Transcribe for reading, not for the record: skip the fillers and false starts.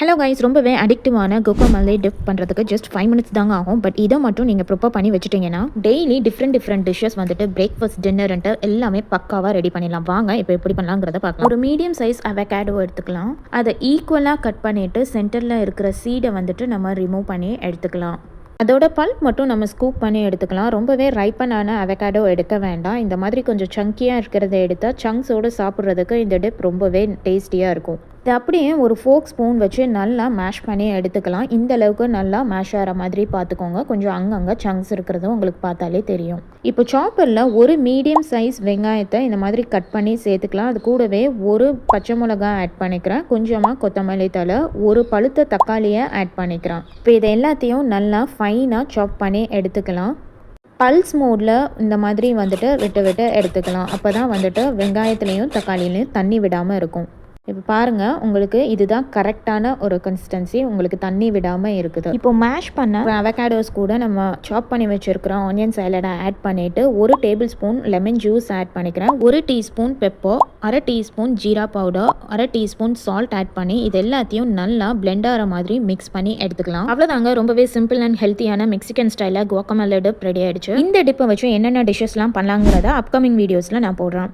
Hello guys, ரொம்பவே அடிக்டிவான குவாக்கமேலே tip பண்ணுறதுக்கு just 5 minutes தாங்க ஆகும். பட் இதை மட்டும் நீங்கள் ப்ரிப்பேர் பண்ணி வச்சுட்டிங்கன்னா டெய்லி டிஃப்ரெண்ட் டிஷ்ஷஸ் வந்துட்டு பிரேக்ஃபாஸ்ட் டின்னர்ன்ட்டு எல்லாமே பக்காவாக ரெடி பண்ணிடலாம். வாங்க இப்போ எப்படி பண்ணலாங்கிறத பார்க்கலாம். ஒரு மீடியம் சைஸ் அவகாடோ எடுத்துக்கலாம். அதை ஈக்குவலாக கட் பண்ணிவிட்டு சென்டரில் இருக்கிற சீடை வந்துட்டு நம்ம ரிமூவ் பண்ணி எடுத்துக்கலாம். அதோட பல்ப் மட்டும் நம்ம ஸ்கூப் பண்ணி எடுத்துக்கலாம். ரொம்பவே ரைப்பனான அவகாடோ எடுக்க வேண்டாம். இந்த மாதிரி கொஞ்சம் சங்கியாக இருக்கிறத எடுத்தால் சங்க்ஸோடு சாப்பிட்றதுக்கு இந்த டிப் ரொம்பவே டேஸ்டியாக இருக்கும். இது அப்படியே ஒரு ஃபோக் ஸ்பூன் வச்சு நல்லா மேஷ் பண்ணி எடுத்துக்கலாம். இந்த அளவுக்கு நல்லா மேஷ் ஆகிற மாதிரி பார்த்துக்கோங்க. கொஞ்சம் அங்கங்கே சங்க்ஸ் இருக்கிறதும் உங்களுக்கு பார்த்தாலே தெரியும். இப்போ சாப்பரில் ஒரு மீடியம் சைஸ் வெங்காயத்தை இந்த மாதிரி கட் பண்ணி சேர்த்துக்கலாம். அது கூடவே ஒரு பச்சை மிளகாய் ஆட் பண்ணிக்கிறேன். கொஞ்சமாக கொத்தமல்லி தழை, ஒரு பழுத்த தக்காளியை ஆட் பண்ணிக்கிறேன். இப்போ இதை எல்லாத்தையும் நல்லா ஃபைனாக சாப் பண்ணி எடுத்துக்கலாம். பல்ஸ் மோடில் இந்த மாதிரி வந்துட்டு விட்டு எடுத்துக்கலாம். அப்போ தான் வந்துட்டு வெங்காயத்துலேயும் தக்காளிலையும் தண்ணி விடாமல் இருக்கும். இப்போ பாருங்கள், உங்களுக்கு இதுதான் கரெக்டான ஒரு கன்சிஸ்டன்சி. உங்களுக்கு தண்ணி விடாமல் இருக்குது. இப்போ மேஷ் பண்ண அவகாடோஸ் கூட நம்ம சாப் பண்ணி வச்சுருக்கிற ஆனியன் சாலடை ஆட் பண்ணிவிட்டு 1 tablespoon lemon juice add பண்ணிக்கிறேன். 1 teaspoon pepper, 1/2 teaspoon jeera powder, 1/2 teaspoon salt add பண்ணி இது எல்லாத்தையும் நல்லா பிளெண்ட் ஆகிற மாதிரி மிக்ஸ் பண்ணி எடுத்துக்கலாம். அவ்வளோதாங்க, ரொம்பவே சிம்பிள் அண்ட் ஹெல்த்தியான மெக்சிகன் ஸ்டைலில் குவாக்கமேலே டிப் ரெடி ஆகிடுச்சு. இந்த டிப்பை வச்சு என்னென்ன டிஷ்ஷஸ்லாம் பண்ணலாங்கிறத அப்கமிங் வீடியோஸில் நான் போடுறேன்.